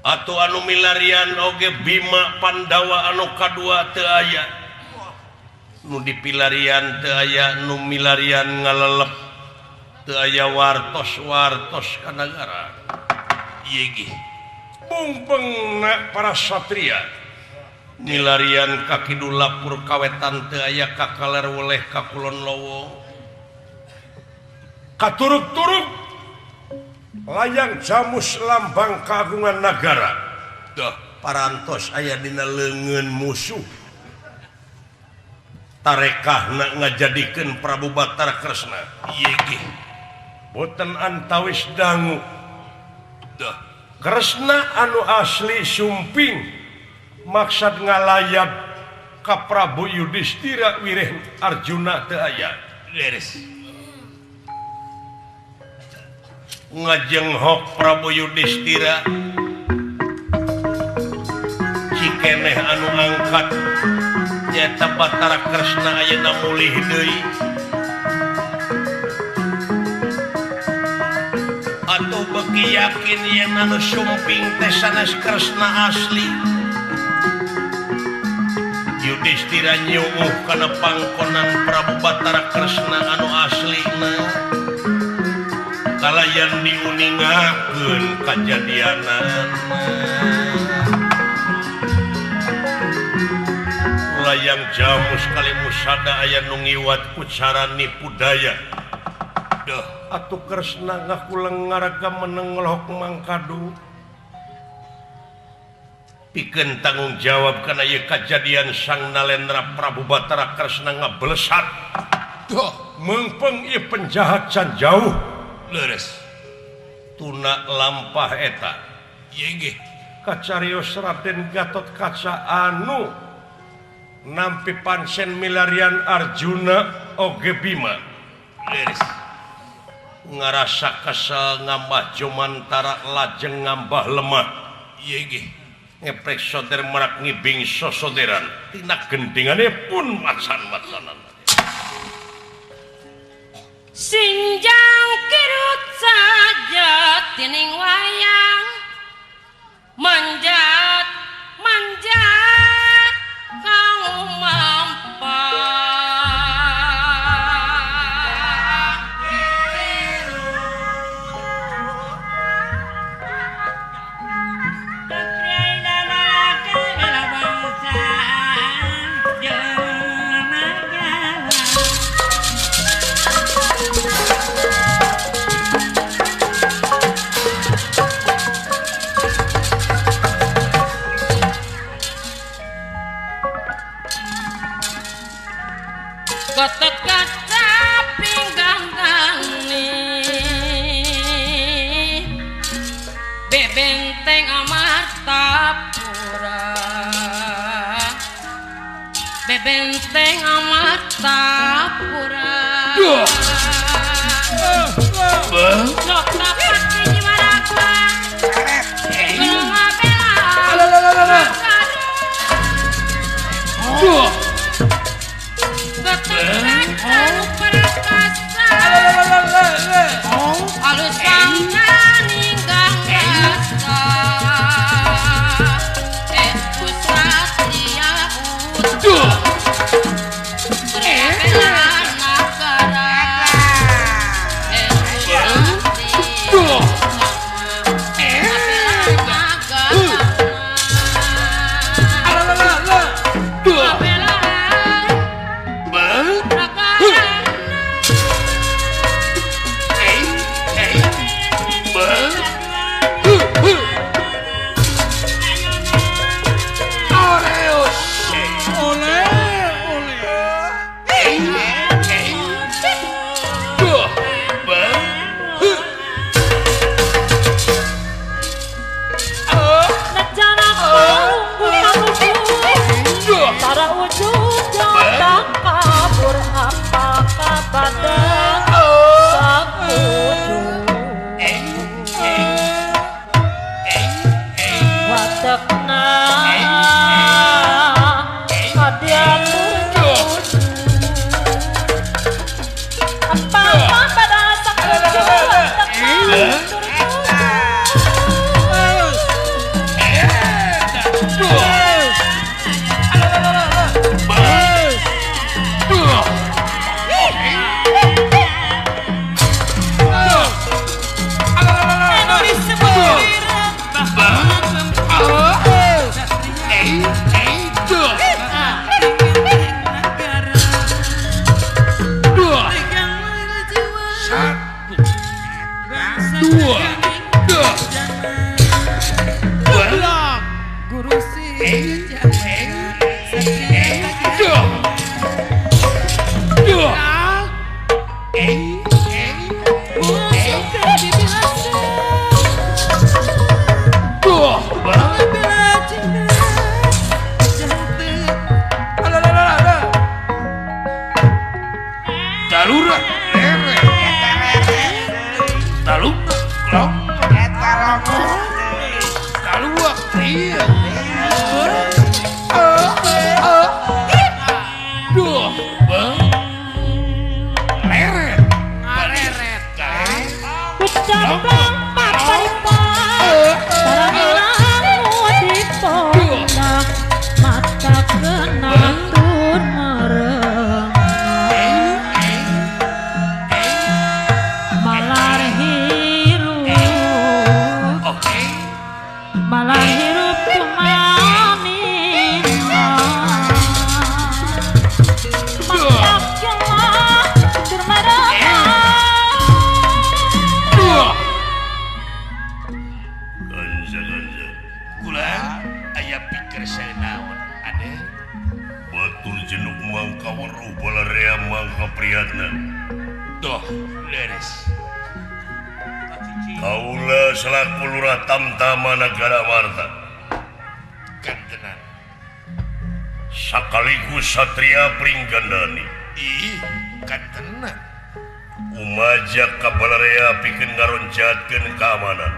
atau anu milarian oge Bima Pandawa anu kadua teu aya nu dipilarian teu aya nu milarian ngalelep teu aya wartos ka nagara ieu ge mungpengna para satria milarian ka kidul lapur kawetan teu aya ka kaler weleh ka kulon lowo katuruk-turuk layang jamus lambang kagungan negara dah parantos aya dina leungeun musuh tarekahna ngajadikeun Prabu Batara Kresna ieu ge boten antawis dangu dah Kresna anu asli sumping maksud ngalayap ka Prabu Yudhistira wireh Arjuna teu aya beres ngajenghok Prabu Yudhistira cikeneh anu angkat nyaeta Batara Kresna ayeuna mulih deui atuh beuki yakin yen anu sumping teh sanes Kresna asli Yudhistira nyuuh kana pangkonan Prabu Batara Kresna anu aslina kalayan diuningakeun kajadianan layang jamus kali musada aya nu ngiwat ku cara nipu daya dah atuh Kresna ngakulang ngaraga meneng ngelohok mangkadu pikeun tanggung jawab kana ieu kajadian Sang Nalendra Prabu Batara Kresna ngablesat dah meungpeung ieu penjahat can jauh leres tuna lampah eta ieu nggih kacarios Raden Gatot Kaca anu nampi pancen milarian Arjuna oge Bima leres ngarasa kesel ngambah jomantara lajeng ngambah lemah ieu nggih ngeprek soder merak ngibing sosoderan tina gendingane pun macan-macanan Sinjang kirut saja tining wayang manjat kau mampang Gatot Kaca pinggangani bebenteng Amartapura bebenteng Amartapura sok dapat di Maraka Gelunga bela alus kangna ninggang rasa pusatria utuh Duh, leret. ngareret Kucaplang paparipang Sarang dipona Mata kenatur mereng Malar hirup Malar hirup kumanina Matak jelma dermarangan Ganja Kula aya pikir saya naon ade. batur jenuk mangka weruh balarea mangka priyatna Duh, leres. kaula selaku lurah Tamtama Nagara Marta Kantenan. sakaligus satria Pringgandani Ih, kantenan. umaja ka balarea pikeun ngaronjatkeun keamanan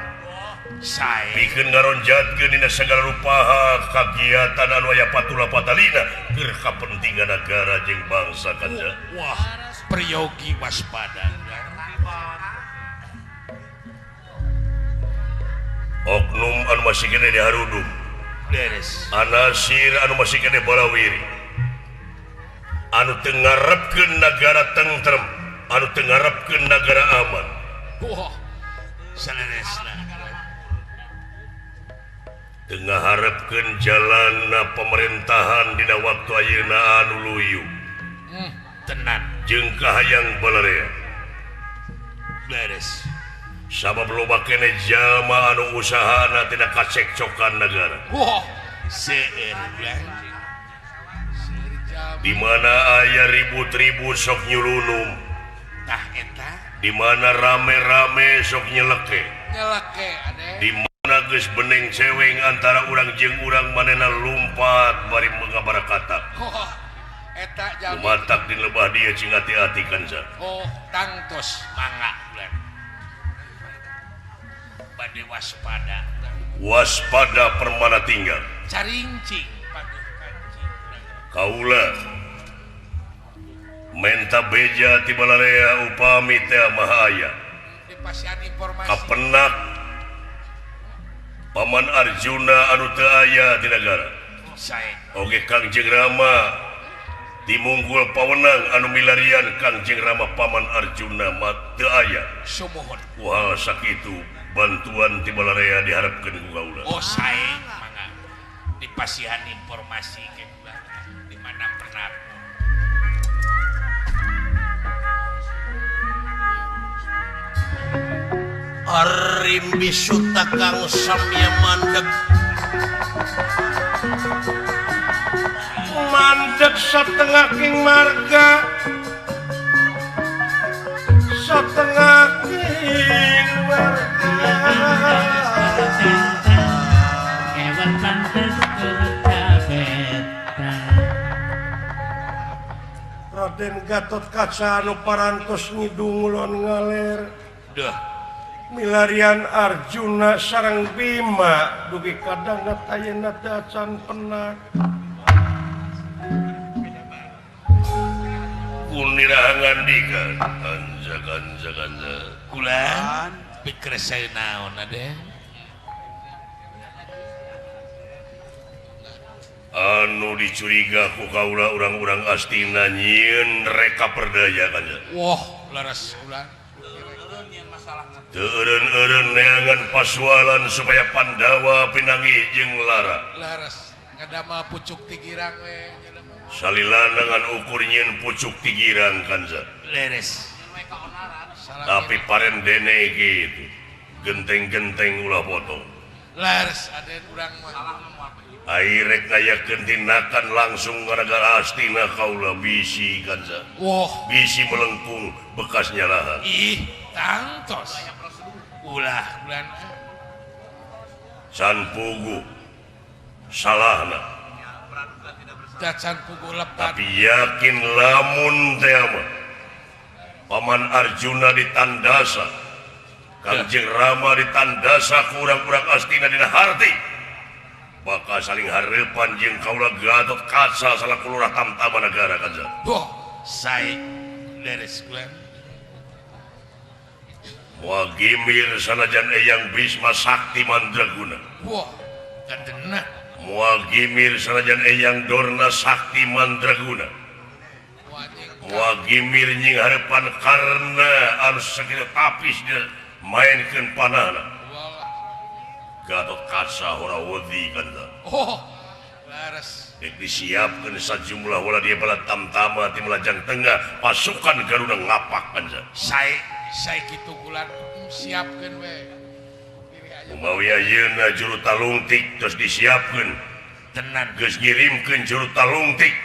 Saya pikeun ngaronjatkeun dina sagala rupaha kagiatan anu aya patula patalina keur kapentingan negara jeung bangsa kanja. wah, peryogi waspada. Oknum anu masih kene diharudung Leres. anasir anu masih kene balawiri anu teu ngarepkeun nagara tentrem anu teu ngarepkeun nagara aman Wah, saleresna. teu ngaharepkeun jalanna pemerintahan dina waktu ayeuna anu luyu Tenan. jeung kahayang balarea Leres. sabab loba kene jalma anu usahana tina kacekcokan negara Wah, seueur ulah. di mana aya ribut-ribut sok nyulunum Tah eta di mana rame-rame sok nyeleke nyeleke ade di mana geus beneng ceweng antara urang jeung urang manehna lumpat bari mengabarakata oh eta jalmi umatak di lebah dia cing hati-hati kanza oh tangtos mangga ulah. Bade waspada. waspada permana tinggal carincing paduh kancing kaula menta beja ti balarea upami teh mahaya di pasian informasi kapenak Paman Arjuna anu teu aya di negara Saya oge Kangjeng Rama dimunggul pawenang anu milarian Kangjeng Rama Paman Arjuna mah teu aya sumuhun. wah sakitu bantuan ti balarea diharapkeun ku kaula Oh, saya mangga di pasihan informasi ke ulah. Di mana pernah Arim bisuta kang samya mandeg mandek setengah king marga setengah king marga Kewan pantes kerjabetan Raden Gatot Kaca anu parantos ngidung ulon ngaler duh milarian Arjuna sareng Bima dugi kadangna ayeuna teu acan penak kunirahangan dika ganja kula pikir saya naon ade. anu dicuriga ku kaula urang-urang astina nyieun reka perdaya kanja Wah, laras ulah. teu eureun-eureun neangan pasualan supaya Pandawa pinangi jeung lara laras ngadama pucuk tigirang we salilana ngan ukur nyieun pucuk tigirang kanza Leres. tapi paren dene gitu genteng-genteng ulah potong laras aden urang mah airek ngayakeun tindakan langsung gara-gara astina kaula bisi kanza wah bisi melengkung bekas nyalahan Ih, tangtos. Ulah bulan can pugu salahna dacan pugu lepat tapi yakin lamun teh mah Paman Arjuna ditandasa Kangjeng Rama ditandasa ku urang-urang astina dina harti bakal saling harepan jeung kaula Gatot Kaca salaku lurah Tamtama Nagara kanza. Wah, Saya leres kulan. Moal gimir sanajan eyang Bisma Sakti Mandraguna. wah, Kadena Moal gimir sanajan eyang Dorna Sakti Mandraguna. wajing. Moal gimir nying harepan karena anu sakitu tapis dia mainkeun panahna. Walah. Gatot Kaca ora wedi kanza. Oh, leres. Dek disiapkeun sajumlah wala dia bala Tamtama ti Melajang Tengah pasukan Garuda ngapak kanza. Saya gitu kulan siapkeun we. Diri aja. Umawi ayeuna juru talungtik terus disiapkeun. tenan Geus ngirimkeun juru talungtik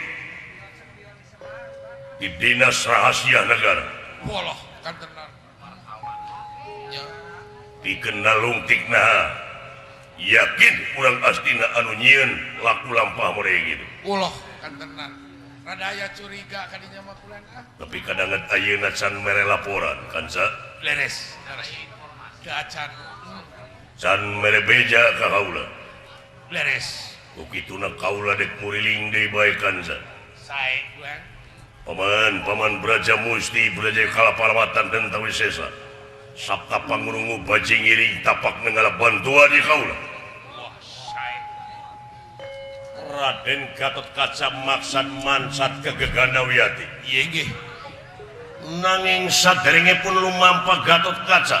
di Dinas Rahasia Negara. Walah, kan tenan. Ya, Pikeun nalungtik naha. Yakin urang astina anu nyieun laku lampah mere gitu. walah, kan tenan. Rada aya curiga kadinya mah kulan ah. Tapi kadangan ayeuna can mere laporan kanza. leres Dacan. Can mere beja ka kaula. leres Ukituna kaula dek muriling deui bae kanza. saya kulan Paman Braja Musti Braja Kalapalamatan dan Tawisesa sabta pangurungu bajing ngiring tapak nengala bantuan di kaula. wah saya Raden Gatot Kaca maksad mansat ke Gegana-Wiyati. iya nggih Nanging saderenge pun lumampa Gatot Kaca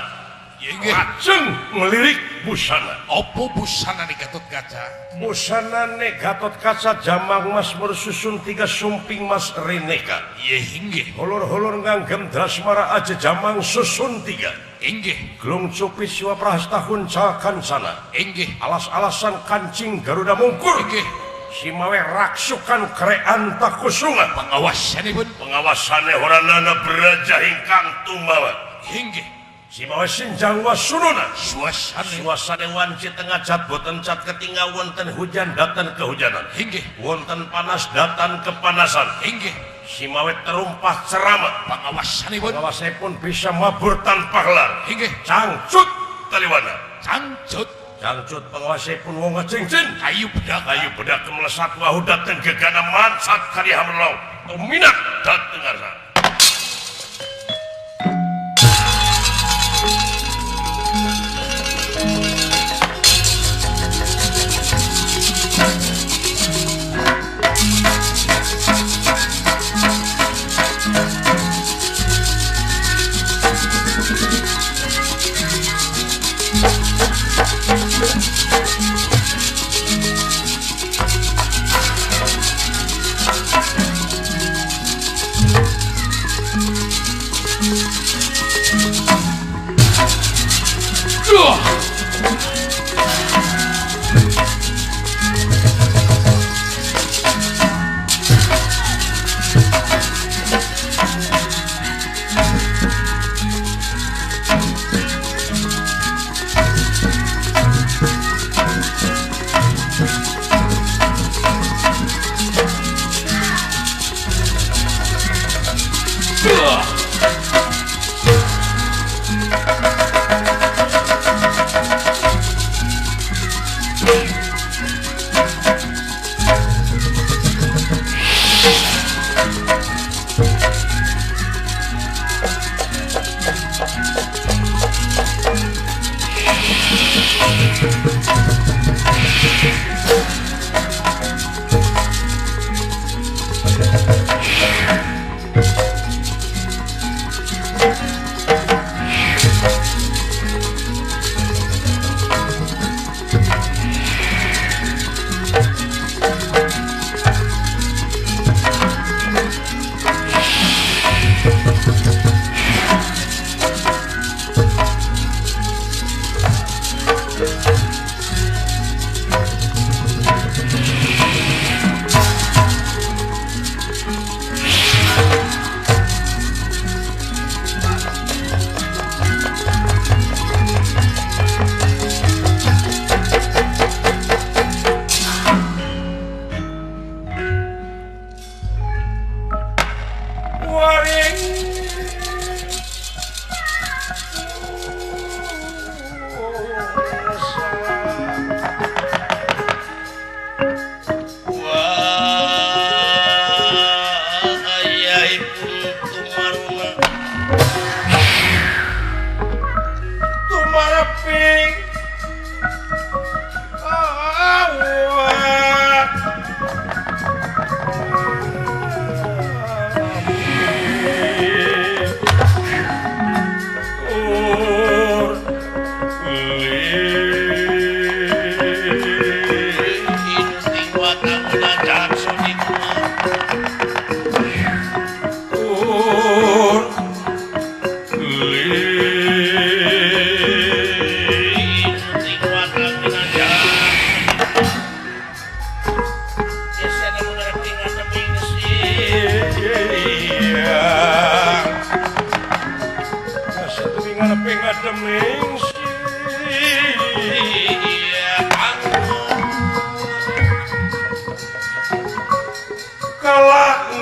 Iya nggih. lajeng ngelirik busana. Opo busana di Gatot Kaca? Busanane Gatot Kaca jamang mas mersusun 3 sumping mas reneka. iya nggih Holor-holor nganggem drasmara aja jamang susun 3. Inggih, Glung cupis siwa prahastahun cakan sana. inggih, Alas-alasan kancing Garuda Mungkur. inggih. Simawe raksukan krean takusuma. Pengawasanipun Pengawasane horanana Braja hingkang tumbawa. inggih. Simawe sinjang wasununa. Suasana Suasana wanci tengah cat boten cat ketinggal wonten hujan datan kehujanan. inggih, Wonten panas datan kepanasan. inggih. Simawe terumpah ceramah. Pengawasanipun Pengawasannya pun bisa mabur tanpa gelar. inggih. Cangcut taliwana. Cangcut Cangcut penguasai pun wong ngecincin. kayu bedak. Kayu bedak melesat wahu dateng gegana mansat kali hamlau. Minat dateng arsa.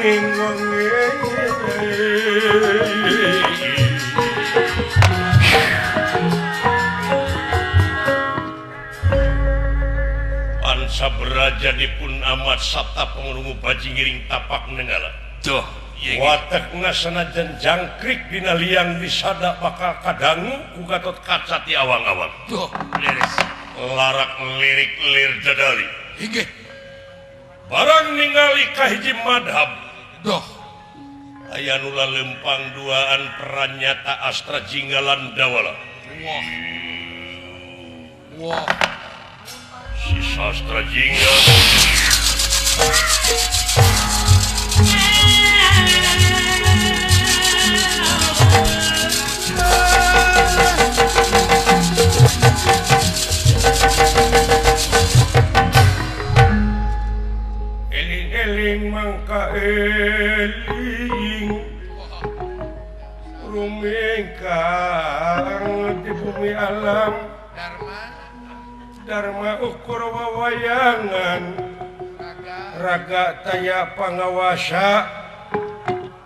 Ansa beraja dipun amat sabta pengrungu baji ngiring tapak nenggala. Tuh, watekna sanajan jangkrik dina liang disada bakal kadangu ku Gatot Kaca ti awang-awang. Tuh, leres. Larak lirik lir dadali. Inggih. Barang ningali kahiji madhab. Duh. Aya nu lempang duaan peranyata Astra Jinggalan Dawala. Wah. Wah. Si Sastra Jinggal eling-eling mangka eling rumingkang di bumi alam Dharma ukur wawayangan raga taya pangawasa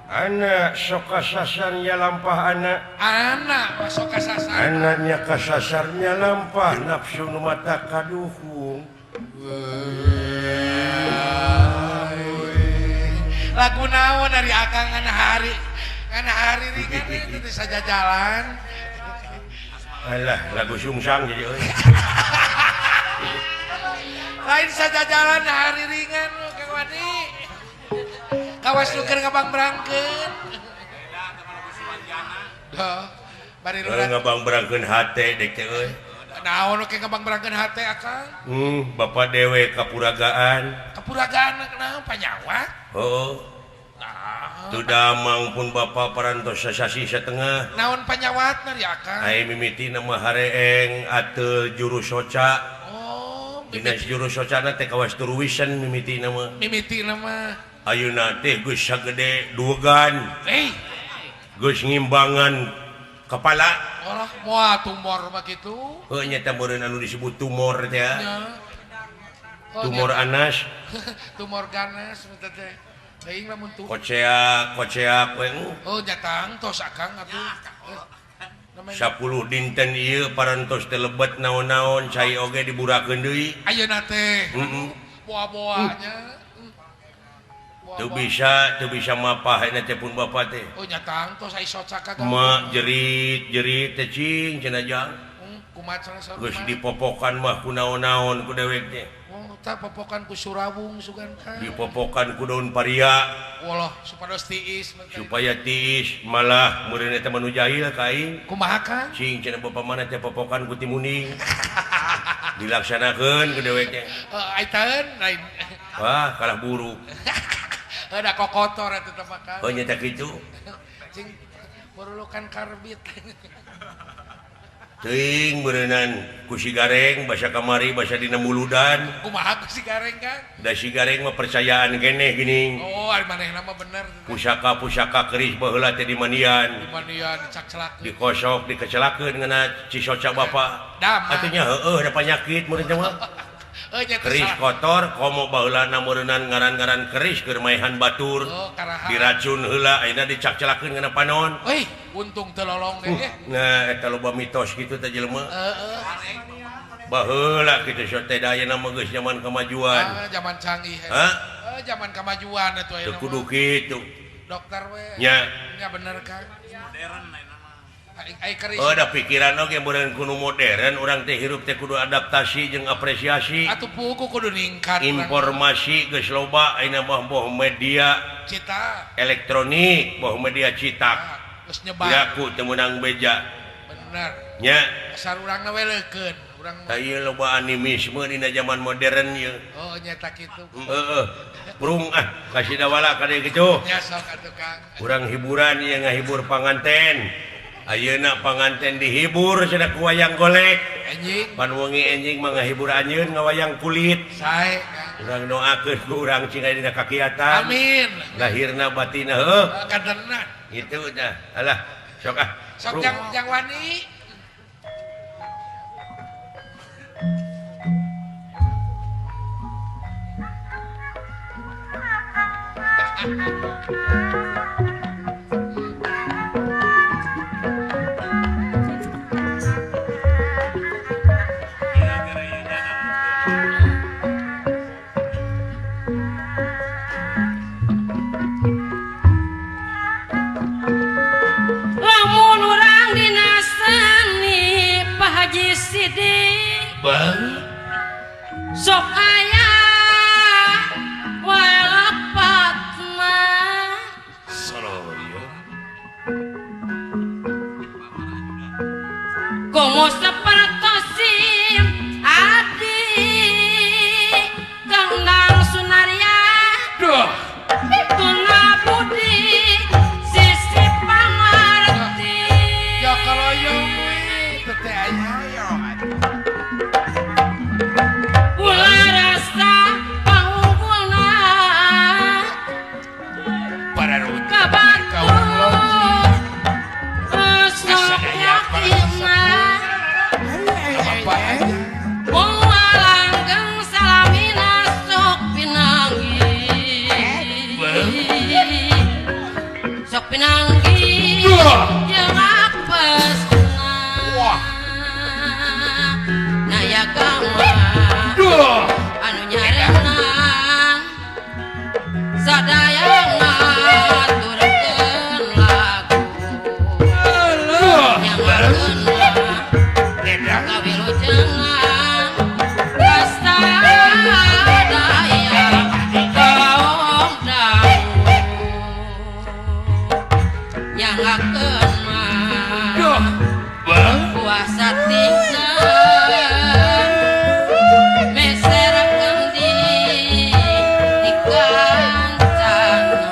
anak sok kasasarnya lampah anak masuk kasasar anaknya kasasarnya lampah nafsu nu mata kaduhung lagu naon dari akang ngana hari ringan itu saja jalan alah lagu sungsang jadi lain saja jalan hari ringan Kang Wadi kawas nuker ngabang berangkeun doh bari urang ngabang berangkeun hate dek teh euy naon oke ngabang berangkeun hate akang bapak dewe kapuragaan naon panyawa heuh tu damang pun bapak parantos sasasi setengah naon panyawat dari akang ai mimiti nama hareeng ateul juru soca dina juru socana teh kawas turuwisan mimiti nama ayeuna teh geus sagede duegan geus ngimbangan kepala moal tumor mah kitu heuh nya teh meureun anu disebut tumor teh tumor anas tumor ganas teh teuing lamun tuh koceak we oh jatang tos akang atuh 10 dinten ieu parantos teh lebet naon-naon cai oge diburakeun deui ayeuna teh boa-boanya teu bisa mapah eta teh pun bapak teh oh nyatang tos ai soca kagak ma jerit teh cing cenah jang kumaha cenah geus dipopokan mah ku naon-naon ku dewek teh tah popokan ku surawung sugan ka dipopokan ku daun paria walah supados tiis supaya tiis malah meureun eta manu jahil ka aing kumaha ka cing cenah bapa mana teh popokan ku timuning dilaksanakeun ku dewek teh aitaeun lain wah kalah buru ada kokotor eta teh mah oh nya teh kitu cing merulukan karbit teuing beureunan ku si gareng basa kamari basa dina muludan kumaha ku si gareng Kang da si gareng mah percayaan keneh geuning oh ari manehna mah bener pusaka keris baheula teh di mandian dicak-celak dikosok dikecelakeun ngeuna cisoca bapa atunya heueuh da panyakit meureun teh mah keris kotor komo baheulana meureunnan ngaran-ngaran keris keur maehan batur diracun heula ayeuna dicak-celakeun ngeuna panon untung teu lolong deh nah eta loba mitos kitu teh jelema baheula kitu sote da ayeuna mah geus zaman kemajuan zaman canggih zaman kemajuan atuh ayeuna teu kudu kitu dokter we nya bener Kang modern ada pikiran oge meureun kudu modern urang teh hirup teh kudu adaptasi jeung apresiasi atuh pugu kudu ningkat informasi geus loba ayeuna mah boh media cetak elektronik boh media cetak geus nyebar yaku teu meunang beja bener nya asal urangna we leukeun urang tah ieu loba animisme dina zaman modern ieu oh nya tak kitu burung kasih dawala ka dieu kitu nya sok atuh Kang urang hiburan ieu ngahibur panganten ayeuna panganten dihibur cenah ku wayang golek enjing pan wengi enjing mah ngahibur anjeun ngawayang kulit sae urang doakeun ku urang cing aya dina kakiatan amin lahirna batina heuh kaderna itu dah alah sok sok jang wani Lamun urang dinasani Pak Haji Sidik sok aya wae lepatna komo sapertosim adi Kang Sunaria tuna budi sisi pangarti Ya kalau yang tete aya ya. ulah rasa pangunggulna para rutin kabatur sok yakinna Apa aja? Mualanggeng salamina sok pinanggi sok pinanggi jeung apesna nayagama anu nyarenang sadaya ngaturkeun lagu nyangakeun kawilujengan kasadaya kaum dangu nyangakeun puasa tinggal meserakeun di kancana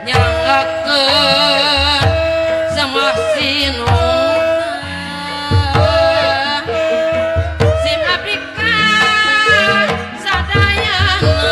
nyangakeun sama sim abdika sadayana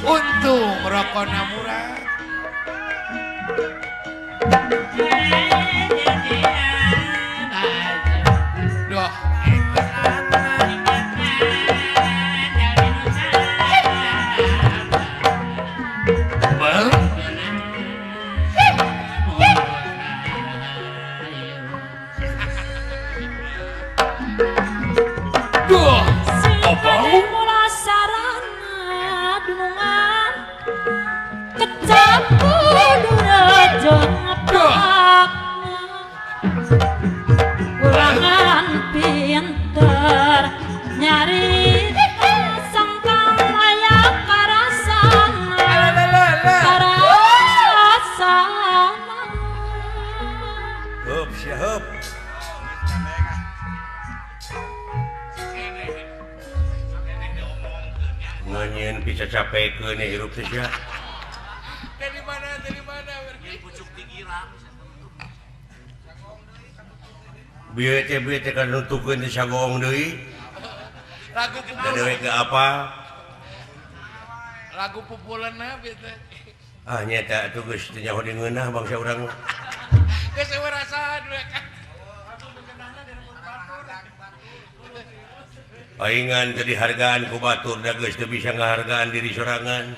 Untung rokokna murah. Doh. Duh. Mula sarana dunungan kecap kudu ngepak ulangan pinter nyari sangkang layak karasana Hup syahub. Nganyen bisa capek ke nih hirup saja. Dari mana? pucuk tingirang Bieu teh kan nutukeun di sagong deui. Lagu Da pupulan. dewe ke apa? Lagu pupulanna bete. Ah nyata atuh geus teu nyaho di ngeunah bangsa urang. Geus eueuh rasa dua kan. Paingan teu dihargaan ku batur da geus teu bisa ngahargaan diri sorangan.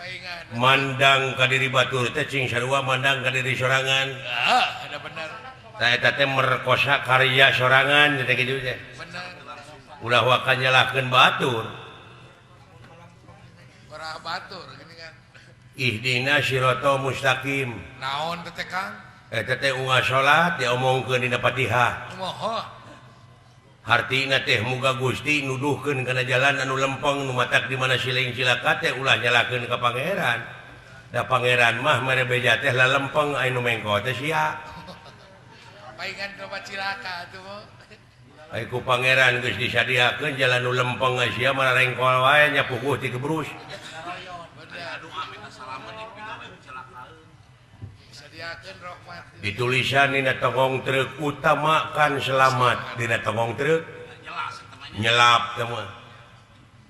Paingan. Mandang ka diri batur teh cing sarua mandang ka diri sorangan. Ah, ada benar. Tah eta teh merkosa karya sorangan teh kitu teh. Benar. Ulah wakan nyalahkeun batur. Para batur gini kan. Ihdina sirata mustaqim. Naon teh Kang? Eta teh unggal salat diomongkeun dina Fatihah. Moho. Hartina teh muga Gusti nuduhkeun kana jalan anu lempeng nu matak di mana siling cilaka teh ulah nyalakeun ka pangeran. Da pangeran mah mere beja teh lalempeng anu mengko teh sia. Paingan ke cilaka atuh. Aku pangeran geus disadiakeun jalan nu lempeng sia mah rengkol wae nya puguh ti kebrus. Disadiakeun rahmat. Ditulisan dina tongong truk utamakan selamat dina tongong truk. Nyelap teh mah.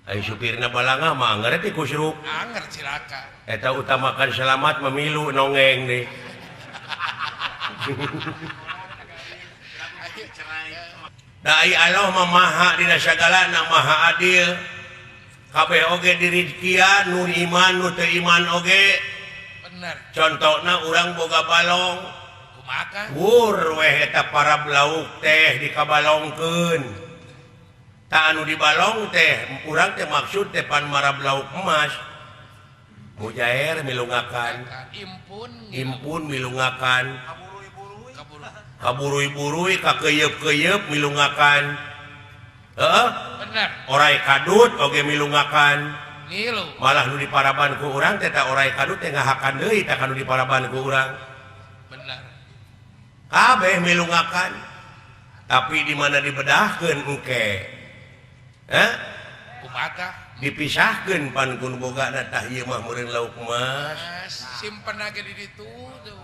Ai supirna balangah mah anggar teh kusruk. Anger cilaka. Eta utamakan selamat memilu nongeng deui. Dai Allah mamaha dina sagalana maha adil. Kabeh oge dirizkian nu iman nu teu iman oge. Bener. Contona urang boga balong. Kumaha? Wur weh eta para lauk teh dikabalongkeun. Ta anu dibalong teh urang teh maksud teh pan marab lauk emas. Mujair milungakan. Impun milungakan. Kaburui-burui kakeyeup-keyeup milungakan. Heeh. Bener. Orai kadut oge milungakan. Ngilu. Malah nu diparaban ku urang teh ta orai kadut teh ngahakan deui ta kanu diparaban ku urang. Bener. Kabeh milungakan. Tapi di mana dibedahkeun engke. Kumaha? Dipisahkeun pan kun bogana tah ieu mah meureun lauk emas. Simpen ge di ditu tuh.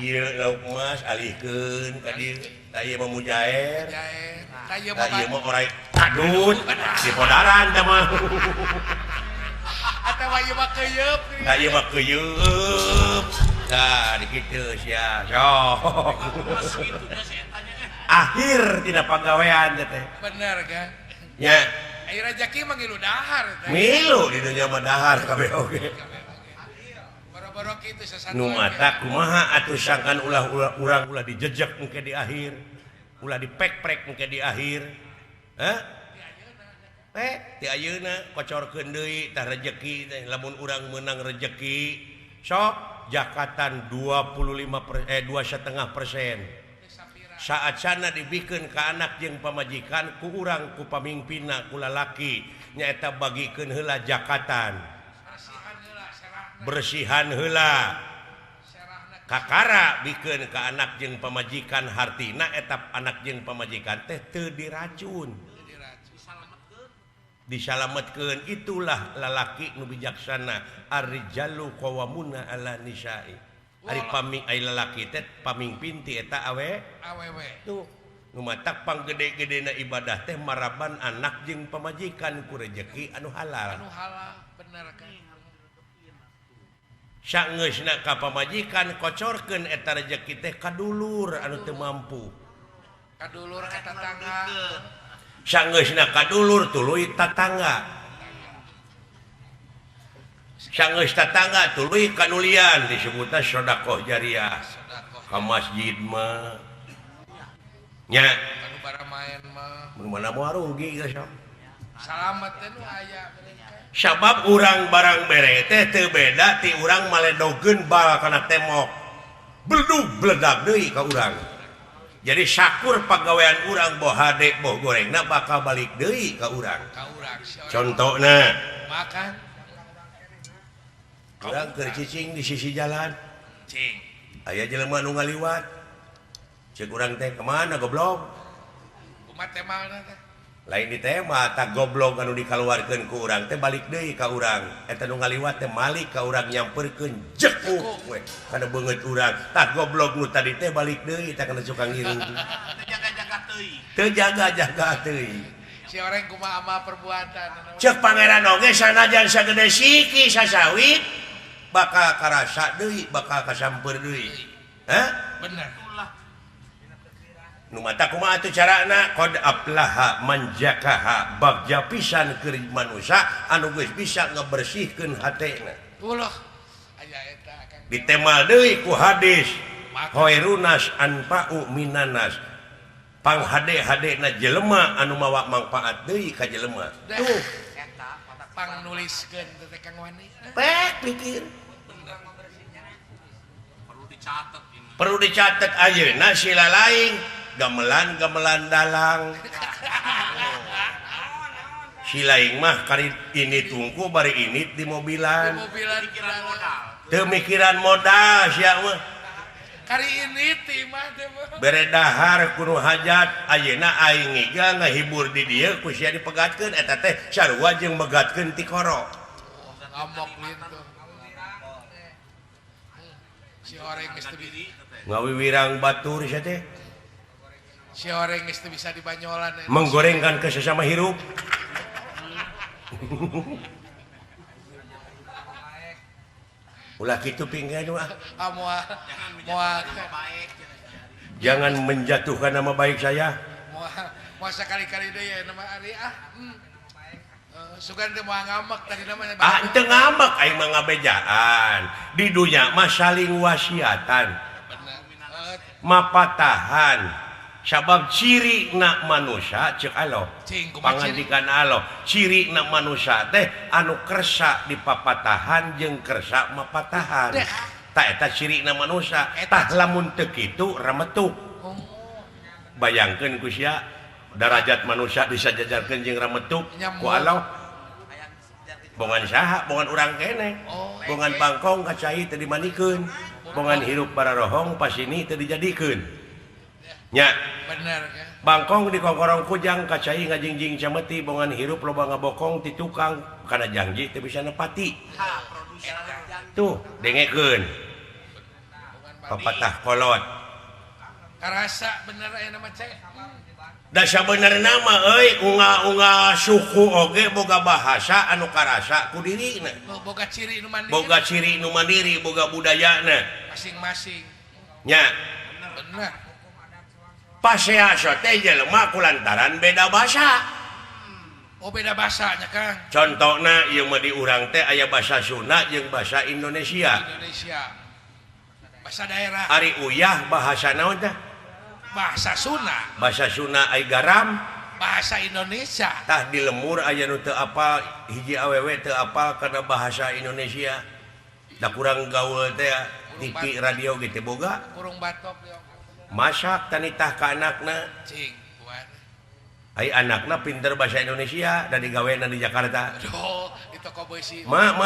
Ieu lauk emas alihkeun ka dieu. Tah ieu mah mujair. Tah ieu mah orai kadut di podaran teh mah. Atawa ieu mah keuyeub. Tah ieu mah keuyeub. Tah dikitu sia. Sok. Akhir tina pagawean teh. Bener kan? Nya. Ai rezeki mah ngilu dahar teh. Milu di dunya mah dahar kabeh oge. Boro-boro kitu sasatu. Nu mata kumaha atuh sangkan urang ulah dijejek engke di akhir. Ulah dipek-prek engke di akhir. Hah? Ti ayeuna kocorkeun deui tah rezeki teh lamun urang meunang rezeki sok jakatan 2,5% saat sana dibikeun ka anak jeung pamajikan ku urang ku pamingpinna ku lalaki nyaeta bagikeun heula jakatan bersihan heula kakara bikeun ka anak jeung pamajikan hartina eta anak jeung pamajikan teh teu diracun disalametkeun itulah lalaki nu bijaksana ar-rijalu qawwamuna 'ala nisa'i ari paming ai lalaki teh pamingpin ti eta awewe tuh nu matak panggede-gedena ibadah teh maraban anak jeung pamajikan ku rezeki anu halal bener kan saeusna ka pamajikan kocorkeun eta rezeki teh ka dulur anu teu mampu kadulur ka tetangga saeusna ka dulur tuluy tatangga saeus tatangga tuluy kanulian disebutna sedekah jariah ka masjid mah nya anu bara main mah mana moal rugi geus salamet teh nu aya sabab urang barang bere teh teu beda ti urang maledogkeun bal kana temok bledug bledag deui ka urang jadi syakur pagawean urang boh hade boh gorengna bakal balik deui ka urang contona makan urang keur cicing di sisi jalan cing aya jelema nu ngaliwat ceuk urang teh kemana goblok kumaha teh mana teh lain di teh mah tak goblok anu dikaluarkeun ku urang teh balik deui ka urang eta nu ngaliwat teh malik ka urang nyamperkeun jekuk we kana beungeut urang tak goblok nu tadi teh balik deui tak kana suka ngiring teu jaga-jaga teuing si orang kumaha ama perbuatan ceuk pangeran oge sanajan sagede siki sasawit bakal karasa deui bakal kasamper deui bener nu mata kumaha atuh carana qad aflaha man jakaha bagja pisan keur manusia anu geus bisa ngabersihkeun hatena ulah aya eta kan ditemal deui ku hadis khairunas anfa'u minanas panghade-hadena jelema anu mawa manfaat deui ka jelema tuh eta pang nuliskeun teh Kang Wani pek pikir perlu dicatat ayeuna sila lain gamelan dalang si laing mah kari ini tungku bari ini di mobilan teu mikiran modal sia mah hari ini timah teh beredahar kuno hajat ayeuna aing ngiga ngahibur di dieu ku sia dipegatkeun eta teh sarua jeung megatkeun ti koro ngomong gitu si orang geus teu ngawiwirang batur sia teh si orang geus teu bisa dibanyolan menggorengkan ke sesama hirup ulah kitu pinggan mah jangan menjatuhkan nama baik saya mau sekali-kali deh ya nama Ari sugan teh moal ngamak tadi namanya teu ngamak aing mah ngabejaan di dunya mah saling wasiatan mapatahan sabab ciri na manusia cek Allah pangandikan Allah ciri na manusia teh anu kersa di papatahan jeung kersa mapatahan tak eta ciri na manusia tah lamun teu kitu rametuk bayangkeun ku sia derajat manusia disajajarkeun jeung rametuk ku Allah bongan saha bongan urang kene bongan bangkong kacai teu dimanikeun bongan hirup bararohong pasini teu dijadikeun nya bener kan bangkong di kongkorong kujang kacai ngajingjing cameti bongan hirup loba ngabokong ti tukang kana janji teu bisa nepati tuh dengekeun pepatah kolot karasa bener aya nama cek da sabenerna mah euy unga-unga suku oge boga bahasa anu karasa ku dirina boga ciri nu mandiri boga budayana masing-masing nya bener paseaso teh jelema kulantaran beda bahasa. Beda bahasanya Kang. Contohna ieu mah di urang teh aya bahasa Sunda jeung bahasa Indonesia. Bahasa daerah. Ari uyah bahasa naon teh? Bahasa Sunda. Bahasa Sunda aya garam. Bahasa Indonesia. Tah di lemur aya nu teu apal, hiji awewe teu apal kana bahasa Indonesia. Da kurang gaul teh TV radio gitu boga. Kurung batok yo. Masak tanitah ka anakna cing buat ai anakna pinter bahasa Indonesia dan digawean di Jakarta aduh itu koboisi ma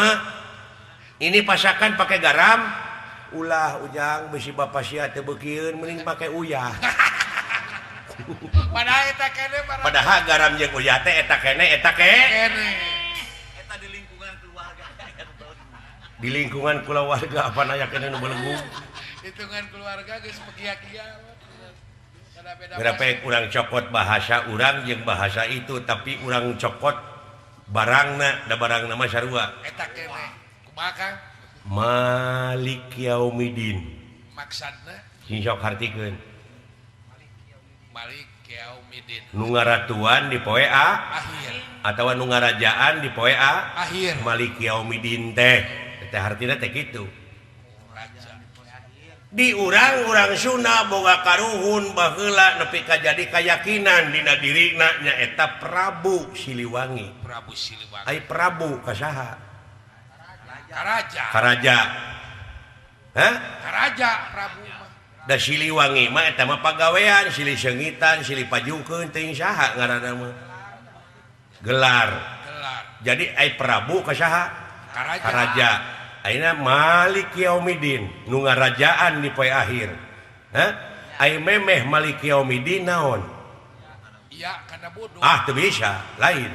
ini pasakan pakai garam ulah ujang bisi bapak sia teu beukieun mending pakai uyah padahal garam jeung uyah teh eta kene eta di lingkungan keluarga apa naya kene nu belenggu hitungan keluarga geus pekia-kia berapa urang cokot bahasa urang jeung bahasa itu tapi urang cokot barangna da barangna mah sarua eta kene kumaha Kang Malik Yaumidin maksudna sing sok hartikeun Malik Yaumidin nu ngaratuan di poe akhir atawa nu ngarajaan di poe akhir Malik Yaumidin teh teh hartina teh kitu di urang-urang Sunda boga karuhun baheula nepi ka jadi keyakinan dina dirina nyaeta Prabu Siliwangi. Ai Prabu kasaha? Karaja. Hah? Karaja Prabu mah. Da Siliwangi mah eta mah pagawean, silih seungitan, silih pajukeun teuing saha ngaranna mah. Gelar. Jadi ai Prabu kasaha? Karaja. Aina Malik Yaumidin nu ngarajaan di poe akhir. Hah? Ai memeh Malik Yaumidin naon? Iya, kana bodoh. Teu bisa, lain.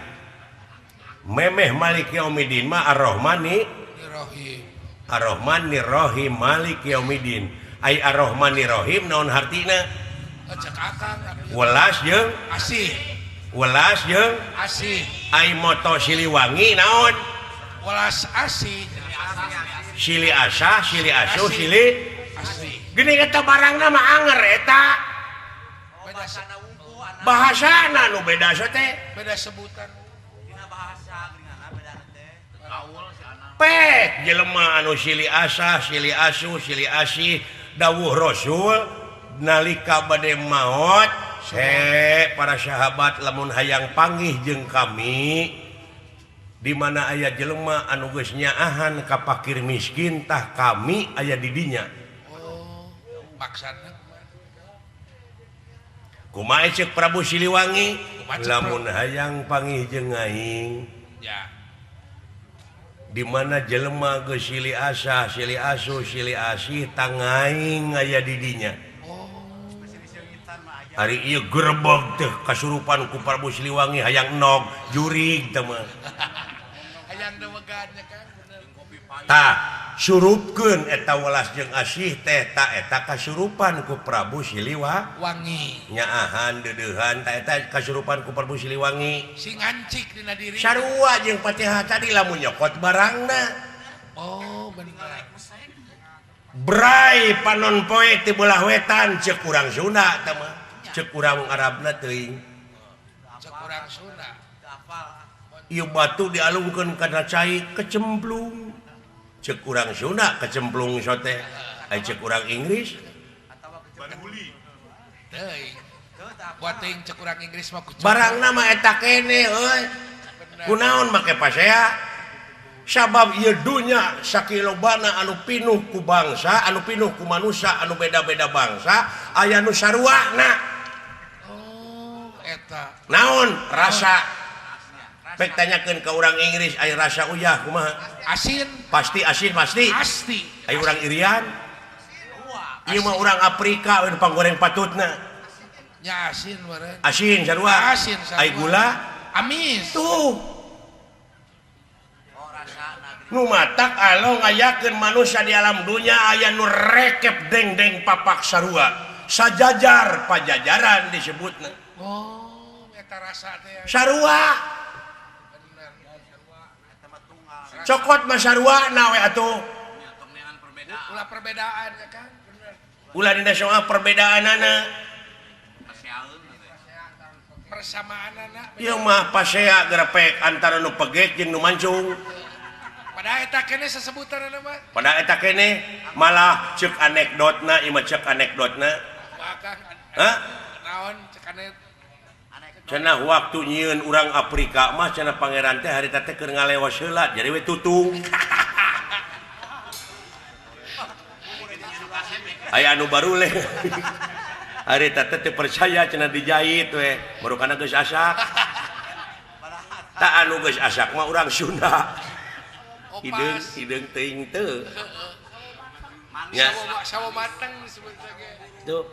Memeh Malik Yaumidin mah Ar-Rahmani Rahim. Ar-Rahmani Rahim Malik Yaumidin. Ai Ar-Rahmani Rahim naon hartina? Cek Akang. Welas jeung asih. Welas jeung asih. Ai moto Siliwangi naon? Welas asih. Sili asa, sili asuh, sili asih. Gini eta barangna mah anger eta. Bahasana nu beda teh. Beda sebutan. Dina bahasa geuninganna beda teh. Gaul si anak. Pek jelema anu sili asa, sili asuh, sili asih dawuh Rasul nalika bade maot, para sahabat lamun hayang panggih jeung kami di mana aya jelema anu geus nyaahan ka fakir miskin tah kami aya di dinya. Oh, maksudna kumaha ceuk Prabu Siliwangi lamun hayang panggih jeung aing ya dimana jelema geus silih asa silih asuh silih asih tangaing aya didinya hari ieu gerbeg teh kasurupan ku Prabu Siliwangi hayang nog jurig teh mah hayang dewegannya kan tah surupkeun eta welas jeung asih teh ta eta kasurupan ku Prabu Siliwangi nyaahan deudeuhan ta eta kasurupan ku Prabu Siliwangi sing ngancik dina diri sarua jeung Patihah tadi lamun nyokot barangna oh bener Bray panon poe ti belah wetan ceuk urang Sunda teh mah ceuk urang Arabna teuing cek urang Sunda ieu batu dialungkeun kana cai kecemplung ceuk urang Sunda kecemplung sote ai ceuk urang Inggris teuing buat teuing cek urang Inggris mah barangna mah eta keneh euy kunaon make pasea sabab ieu dunya sakilobana anu pinuh ku bangsa anu pinuh ku manusia anu beda-beda bangsa aya nu saruana eta naon rasa pek tanyakeun ka urang Inggris aya rasa uyah kumaha asin pasti asin pasti aya urang Irian ieu mah urang Afrika we panggoreng patutna nya asin meureun asin sarua asin aya gula amis tuh nu matak alo ngayakeun manusia di alam dunya aya nu rekep deng-deng papak sarua sajajar pajajaran disebutna oh eta rasa teh sarua cokot mah sarua na we atuh ulah perbedaan ya kan bener ulah dina soal perbedaanana persamaanana ieu mah pasea grepek antara nu pegek jeung nu mancung pada eta keneh sesebutanna mah pada eta keneh malah ceuk anekdotna ieu mah ceuk anekdotna bakang hah naon cek anet cenah waktu nyieun urang Afrika mah cenah pangeran teh harita teh keur ngalewas heula jadi we tutung aya anu baruleh harita teh percaya cenah dijahit we baru kana geus asak tak anu geus asak mah urang Sunda hideung teuing teu nya sawo mateng disebutna ge tuh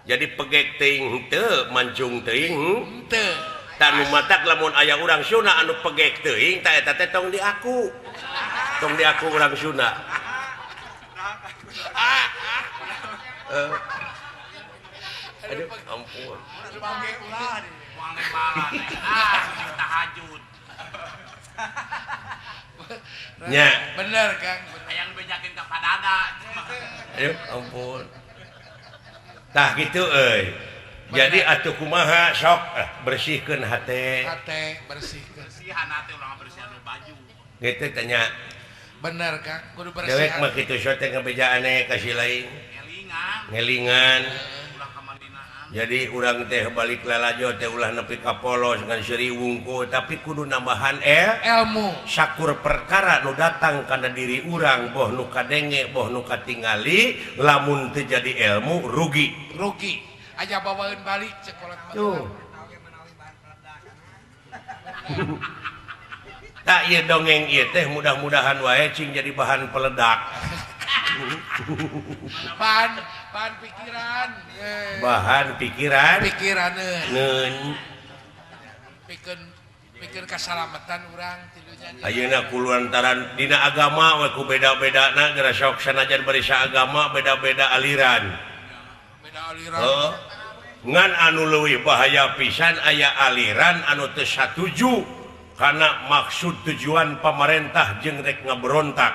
jadi pegek teuing teu mancung teuing teu tak nu matak lamun aya urang Sunda anu pegek teuing ta eta teh tong diaku urang Sunda aduh ampun tahajud nya bener Kang hayang bejakeun ka padada aduh ampun tah kitu euy jadi atuh kumaha sok bersihkeun hate bersihkeun bersihan hate urang bersihan baju gitu tanya bener Kang kudu bersih dewek mah kitu sote ngabejaane kasih lain ngelingan jadi urang teh balik lalajo teh ulah nepi ka polos ngan seuri wungkul tapi kudu nambahan ilmu sakur perkara nu datang kana diri urang boh nu kadenge boh nu katingali lamun teu jadi ilmu rugi aja bawaeun balik sekolah tuh tak ieu dongeng ieu teh mudah-mudahan wae cing jadi bahan peledak bahan pikiran neun pikeun kasalamatan urang tilunya ayeuna kuluantaran dina agama we ku beda-bedana geura sok sanajan bari saagama beda-beda aliran ngan anu leuwih bahaya pisan aya aliran anu teu satuju kana maksud tujuan pamarentah jeung rek ngaberontak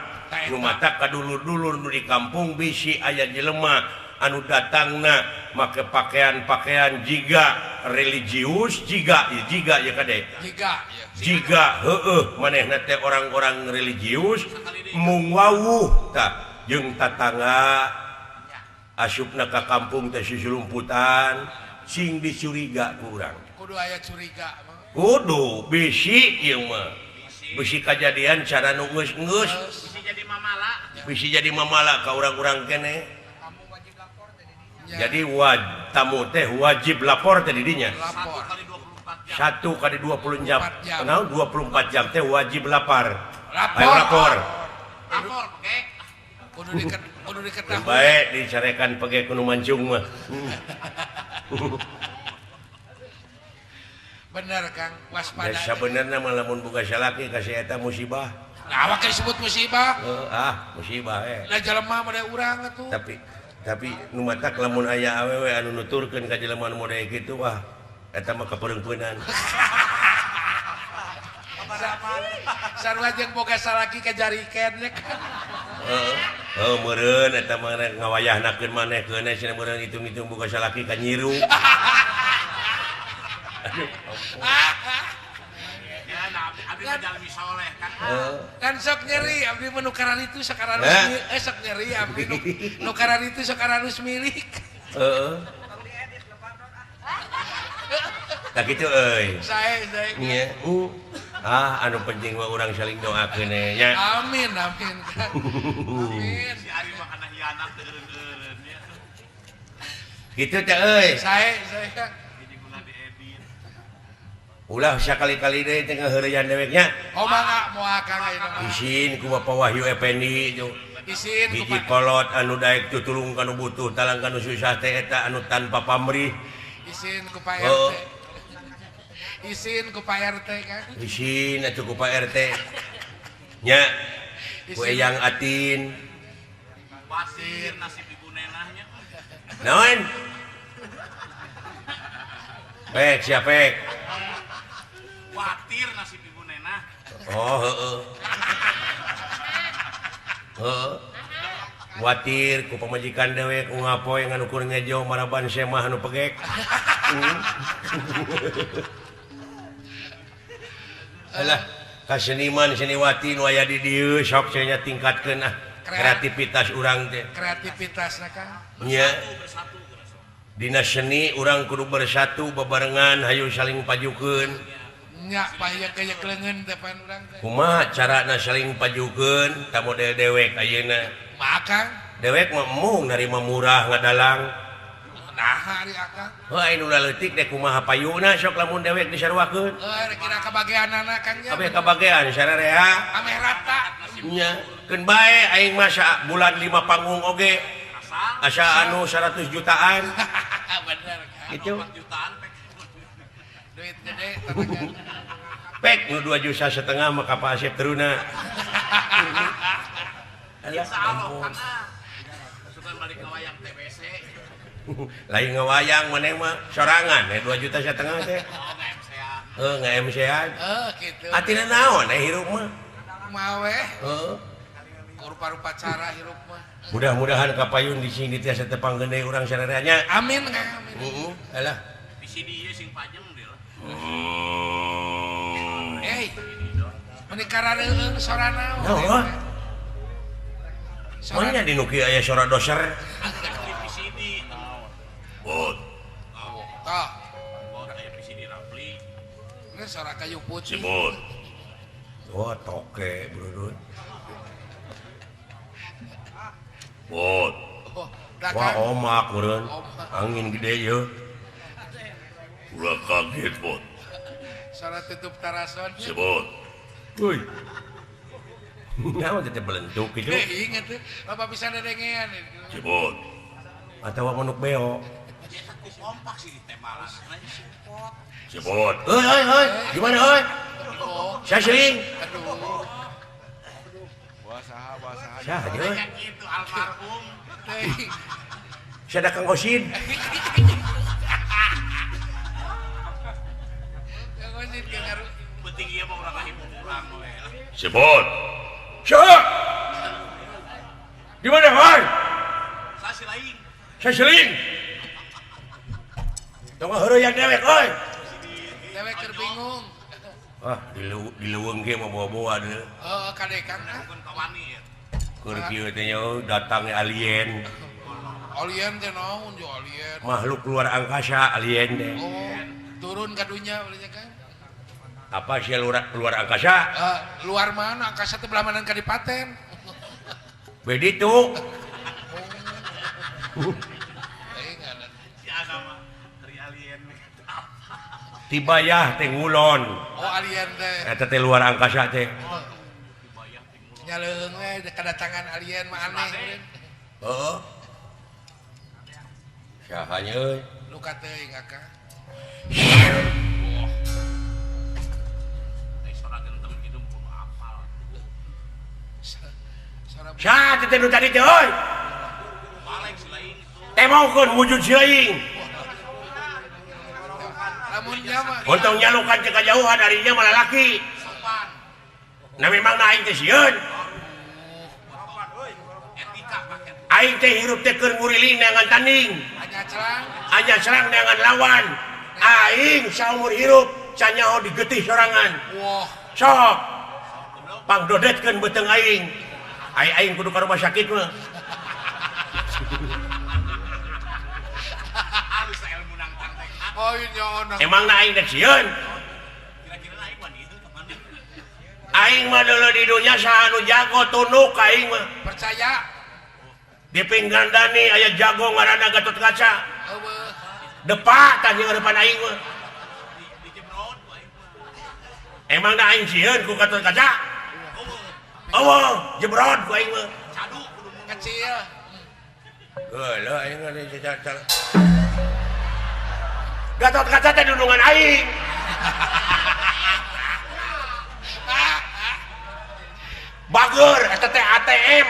nu matak kadulur-dulur nu di kampung bisi aya jelema anu datangna make pakaian-pakaian jiga religius jiga ya kade jiga heueuh manehna teh orang-orang religius mung wawuh tah jeung tatangga asupna ka kampung teh susulumputan sing dicuriga ku urang kudu aya curiga kudu bisi ieu mah bisi kajadian cara nu geus bisi jadi mamala ka urang-urang keneh jadi tamu teh wajib lapor teh didinya 1 kali 24 jam. Kenal 24 jam teh wajib lapor lapor. Kudu diketahui. Baik dicarekan pege kudu mancung mah. Bener Kang, waspada. Ya sabenerna mah lamun boga salaki kasih eta musibah. Nah, awak disebut musibah. Musibah Lah jelema mah urang atuh. Tapi nu matak lamun aya awewe anu nuturkeun ka jelema nu model kitu wah eta mah kapereungpeunan. Sarua jeung boga salaki kajarikeun nya. Meureun eta mah ngawayahnakeun manehkeun cenah meureun hitung-hitung boga salaki ka nyiru. Kan sok nyeri abdi menukaran itu sekarang sok nyeri abdi nukaran itu sekarang milik. Tak kitu euy. Saya. Nya. Anu penting mah urang saling doakeun nya. Amin kan. Amin. Si Ari mah kana hianat eureun-eureun nya. Kitu teh euy. Saya. Ulah sakali-kali deui teh ngaheureyan deweknya. Mangga moal Kang ayeuna mah. Isin ku Bapak Wahyu Effendi itu. Isin ku Hiji kolot anu daek tutulung kanu butuh talang kanu susah teh eta anu tanpa pamrih. Isin ku Pak RT. Isin ku Pak RT kan. Isin atuh ku Pak RT. Nya. Ku Eyang Atin. Pasir nasib ibu nenahnya. Naon? Pek siapa? Khawatir nasib ibu nenah. Oh, Watir ku pamajikan dewek ku ngapoe nganu kur ngejo maraban semah anu pegek. Alah, ka seniman seniwati nu aya di dieu sok cenah tingkatkeun kreativitas urang teh. Kreativitasna Kang. Nya. Dina seni urang kudu bersatu bebarengan hayu saling pajukeun. Nya payah kaya kelengen depan urang teh. Kumaha carana saling pajukeun ta model dewek ayeuna? Makang Dewek mah mung narima murah ngadalang. nah hari Akang. Heuh anu leutik deh kumaha payuna sok lamun dewek disarwakeun. Kira kebagianana Kang nya. Kabeh kabagean sarerea. Ameh rata. Nya, keun bae aing mah bulan 5 panggung oge. Asa anu 100 jutaan. Bener Kang. Gitu. Duit gede tanagan. Pek nu 2,5 juta mah ka Pak Asep teruna. Insyaallah kana. Sukan balik ngawayang TBC. Lain ngawayang maneh mah sorangan 2,5 juta teh. Nge-MC-an. Gitu. Atina naon hirup mah? Mawe. Rupa-rupa cara hirup mah. Mudah-mudahan kapayun di sini tiasa tepang gede urang sarereanya. Amin Kang, amin. Alah. Di sini ieu sing pajeng deul. Menikah rareueung sora naon? Naon? Mana di nuki aya sora doser? Di sini. Bot. Tah, Bot aya di sini Rapli. ini sora kayu putih. Bot. Wah, toke, bro. Bot. Wah, omak, bro. Angin gede ya. Udah kaget, Bot. Sora tutup tarason. Sebot. Woi. Naon teh belentuk gitu. Ingat tuh, Bapak bisa dedengean. Sebot. Atawa manuk beo. Kompak sih di temalan. Sebot. Hei. Gimana, hei? Saya sering. Aduh. Saya aja. Kayak gitu almarhum. Saya ada Kang Kosin. Penting ieu mah urang kahibur urang we. Sebot. Syah. Di mana, hei? Sasi lain. Saya sering. Tong heureuyang dewek, hei. Dewek keur bingung. Dileuweung ge mah bawa-bawa deui. Kadekang Bukan kawani ya. Keur kieu teh datang alien. Alien teh naon jo alien? Makhluk luar angkasa alien deh. Turun ka dunya urang Kang. Apa sih luar angkasa? Luar mana? Angkasa teh belamanan kadipaten. Bedi tuh. Si Ana mah dari alien. Tibayah teh ngulon. Alien teh. Eta teh luar angkasa teh. nyaleung we kedatangan alien mah aneh. Oh. Sahanya Luka teuing Kaka. Sa teh nu tadi teh euy. Teh maukeun wujud sieuing. Lamun nya mah Untung nyalukan ke kajauhan harinya malah laki. Nah memang na aing teh sieun. Aing teh hirup teh keur nguriling neangan tanding. Anya serang neangan lawan. Aing saumur hirup sanyaho digetih sorangan. wah Sok. Pangdodetkeun beuteung aing. Aing kudu ka rumah sakit mah. oh iya ono Emang na aing teh sieun. Aing mah deuleu di dunya saha nu jago tunduk ka aing mah. percaya Di pinggandani aya jago ngaranna Gatotkaca. eueuh Depa tah jeung depan aing mah. Emang na aing sieun ku Gatotkaca? Eueuh, jebrod ku aing mah. kecil Geuleuh aing ada caca. Gatotkaca teh dudungan aing. Bager eta teh ATM.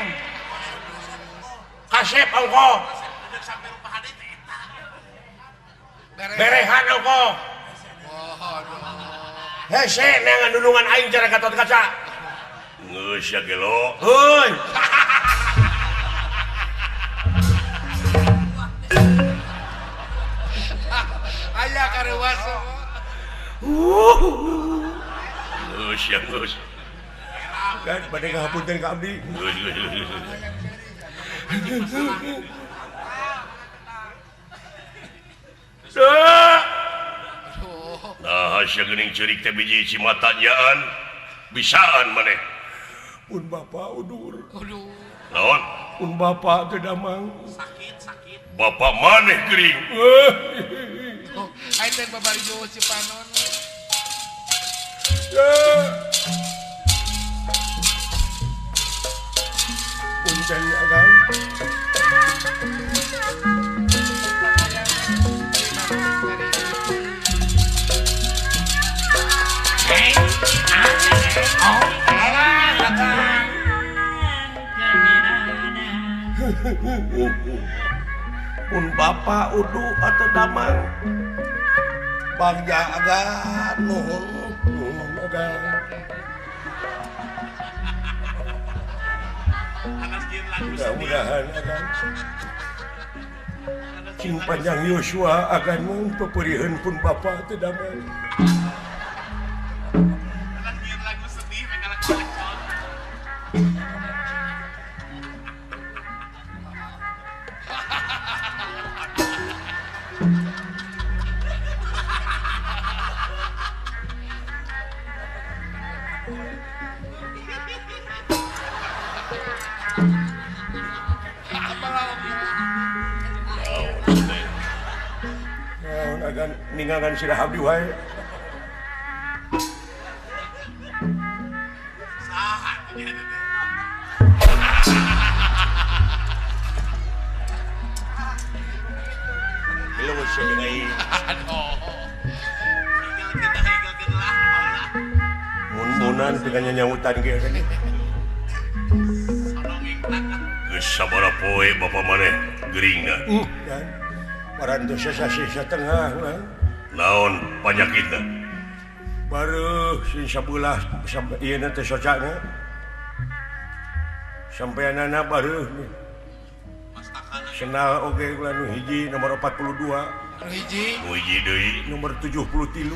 Kasep ongko. Berehan ongko. Hese neangan dudungan aing cara Gatotkaca. Geus ya gelo. Heuy. aya kareuwas Geus ya geus. Kan bade ngahapunten ka abdi. Geus. Nah, sia geuning ceurik teh biji cimatanyaan bisaan maneh. Pun bapa udur. aduh Naon? Pun bapak teh damang. Bapak maneh geuring. aing teh babari doa si panon Punten agang. Pun bapak udu atau damang. Bagja agan nuhun agang. Mudah-mudahan agan. Cing panjang Yosua akan mempeperihan pun bapak teu damang. Agan ningangan sirah abdi wae. Belum sia geuning. Mun-munan teu nyanyautan ge. Geus sabaraha poe bapa maneh geuringna. Kan paran teu sasa-sasa tengah mah. Naon panyakitna? Baru sin sabelah sampai ieu teh socana. Sampeanana baru senal oge kula nu hiji nomor 42, hiji Muji deui. nomor 73.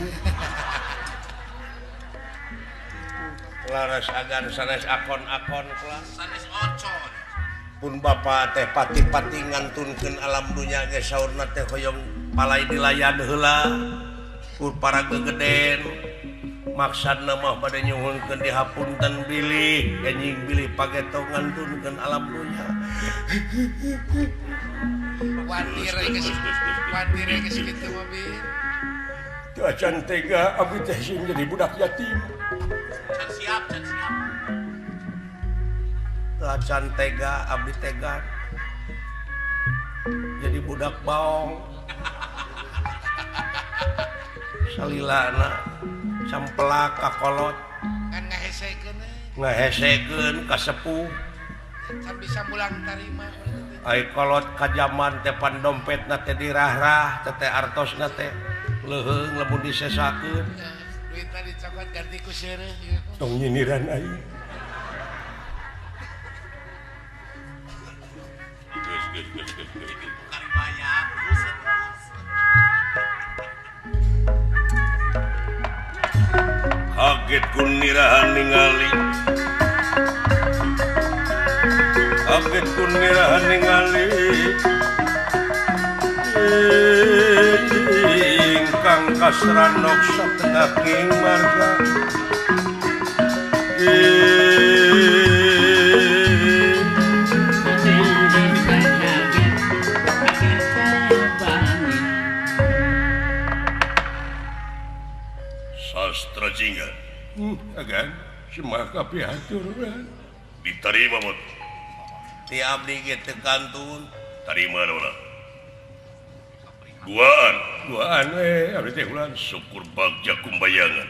Laras agan sanes akon-akon kelas. Sanes ocon. Pun bapa teh pati-pati ngantunkeun alam dunya ge saurna teh hoyong palai dilayan heula ku para gegeden maksudna mah bade nyuhunkeun dihapunten bilih anjing bilih pageto ngantunkeun alam dunya. watir geus kitu mah bin Teu acan tega abdi teh sing jadi budak yatim. Can siap. acan tega abdi tega jadi budak baong salilana campelak kakolot kan ngahesekeun ka sepuh kan bisa mulang tarima ai kolot kajaman tepan dompetna teh dirah-rah teh artosna teh leuheung lamun disesakeun duitna dicokot ganti ku seureuh tong nyiniran ai kaget kun nirahan ningali kaget kun nirahan ningali ingkang kasranok satengah king marga sastra jingga agan semua kapiaturan diterima bot ti abdi ge teu kantun tarima dola duaan we abdi teh ulah syukur bagja kumbayangan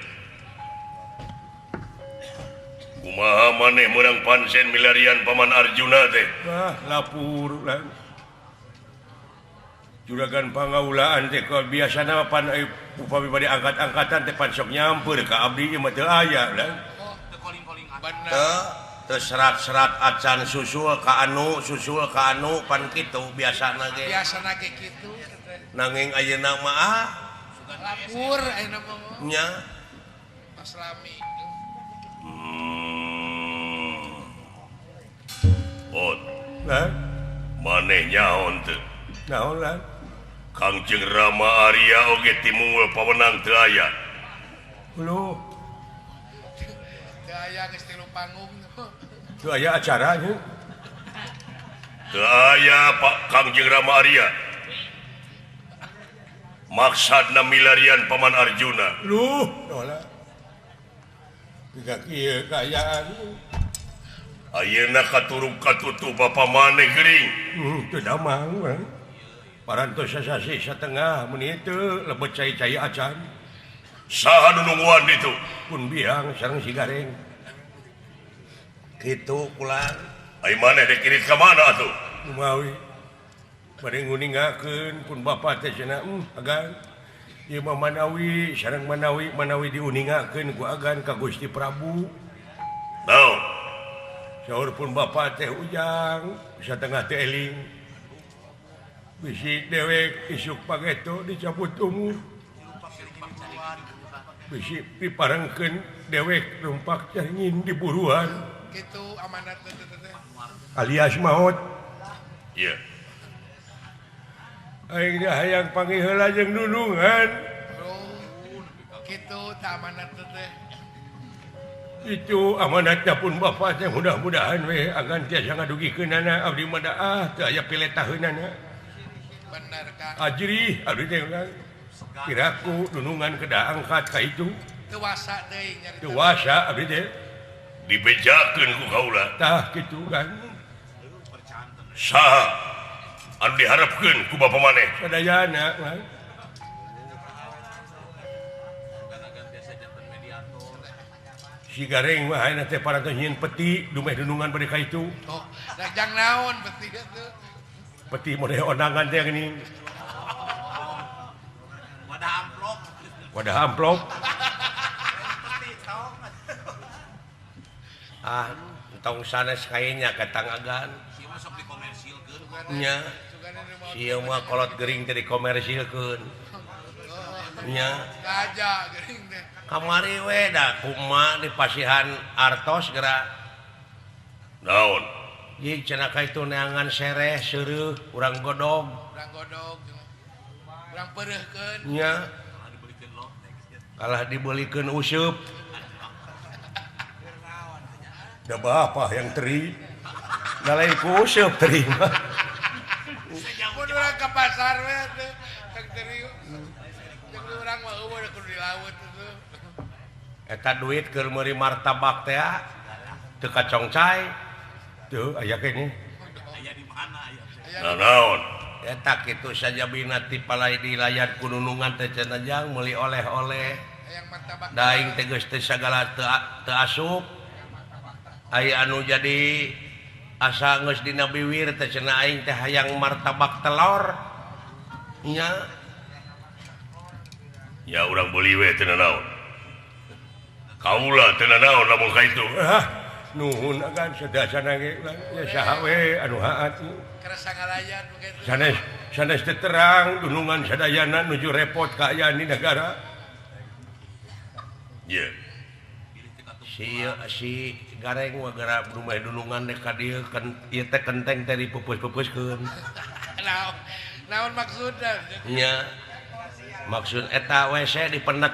kumaha maneh meurang pansen milarian paman Arjuna teh lapur ulah juragan pangaulaan teh kalau biasana pan upami bade angkat-angkatan teh pan sok nyamper ka abdi ieu mah teu aya ulah teu serat-serat acan susul ka anu pan kitu biasana ge kitu nanging ayeuna mah lapur ayeuna mah nya Maslami maneh nyaon teu naon lah Kangjeng Rama Arya oge timungul pawenang teu aya lu teu aya geus tilu panggung teu aya acara nya teu aya Pak Kangjeng Rama Arya maksudna milarian paman Arjuna lu dola tiga kieu kaayaan ayeuna katuruk katutup bapa maneh geuring teu damang parantos sasasi satengah menit teu lebet cai-cai acan saha nu nungguan ditu pun biang sareng si gareng kitu kulang ai maneh dikirit ka mana atuh kumawi bade nguningakeun pun bapa teh cenah agan ieu mah manawi sareng manawi diuningakeun ku agan ka Gusti Prabu naon saur pun bapa teh ujang satengah teh eling bisi dewek isuk pageto dicabut umur bisi diparengkeun dewek rumpak cengin diburuan kitu amanat teh alias maut iya aing hayang panggih heula jeung nunungan kitu tah amanat teh itu amanatnya pun bapak teh mudah-mudahan we agan tiasa ngadugikeunana abdi mah teu aya piletaheunana bener Kang ajri abdi teh ulang kiraku nunungan kedah angkat ka itu teu wasa deui nyari teu wasa abdi teh dibejakeun ku kaula tah kitu kan saha anu diharapkeun ku bapa maneh sadayana kan si gareng mah ayeuna teh parantos nyieun peti dumeh nunungan bade ka itu oh dajang naon peti teh peti model ondangan teh gini wadah amplop tong sanes kayaknya ketang agan nya sieu mah kolot gering teh dikomersilkeun nya aja gering teh kamari we da kumaha di pasihan artos geura naon ieu cenah ka itu neangan sereh seureuh urang godog urang peureuhkeun nya kalah dibelikeun useup da bapa yang teri da lain ku useup teri mah mun urang ka pasar we teh teu teri jeung urang mah eueuh da kudu di laut teh eta duit keur meuri martabak teh teu kacongcai tuh aya kene naon eta kitu saja binati palai di layar kununungan teh cenajang meuli oleh-oleh Hayang martabak. daing teh geus teu sagala teu asup aya anu jadi asa geus dina biwir teh cenah aing teh hayang martabak telur nya ya urang beuli we teu naon kaula teu naon lamun kaitu nuhun agan sedasana ge ya saha we anu haat Kerasa ngalayan begitu. sanes teu terang dunungan sadayana nuju repot ka aya di negara ye si gareng wa gara rumah dunungan dek ka dieu kan ieu teh kenteng teh dipupus-pupuskeun Naon maksudna? nya maksud eta WC dipenek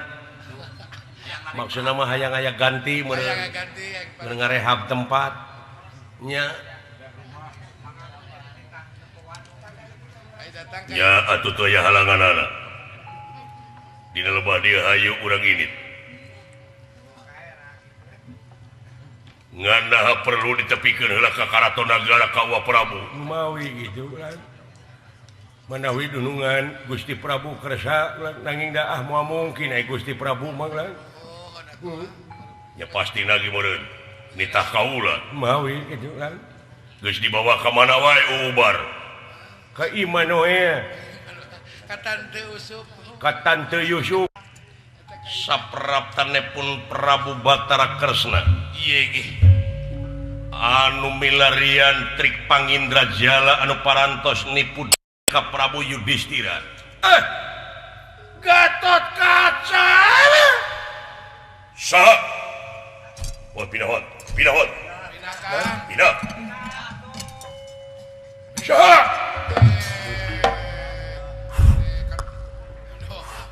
maksudna mah hayang aya ganti mun Hayang ganti yang ngarehab tempat nya ai datang ka nya atuh teu aya halanganana dina lebah dieu hayu urang init ngana perlu ditepikeun heula ka karaton nagara ka Wa Prabu mawi gitu kan manawi dunungan Gusti Prabu kersa nanging daah moal mungkin ai Gusti Prabu mah lah ya pasti lagi meureun nitah kaula mawi gitu kan geus dibawa ka mana wae ubar ka Imanoe katan teu usup. ka Tante Yusuf sapraptanepun Prabu Batara Kresna Ieu ge. anu milarian trik Pangindra Jala anu parantos nipu ka Prabu Yudhistira Gatot Kaca saha pindah Pindah pindah saha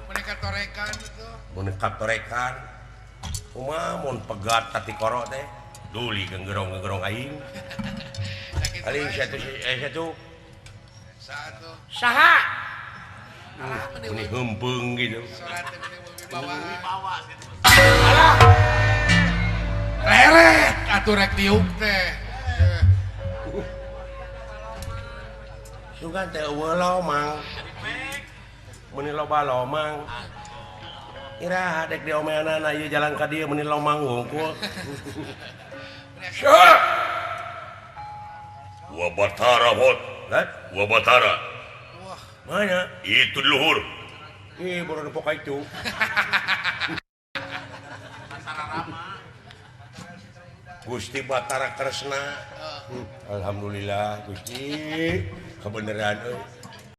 mereka torekan itu. mun katorekan kumaha mun pegat tati koro teh duli genggerong aing Sakit kali wae. satu Satu. saha ini hempeng gitu Salat teh bawa. Leret atuh rek diuk teh. sugan teh eueuh lomang meni loba lomang ira dek diomeanana ieu jalan ka dieu meni lomang hungkul saha Wa Batara hot Wa Batara Wah, mana itu di luhur ih baru nepok itu Gusti Batara Kresna alhamdulillah Gusti kebenaran euy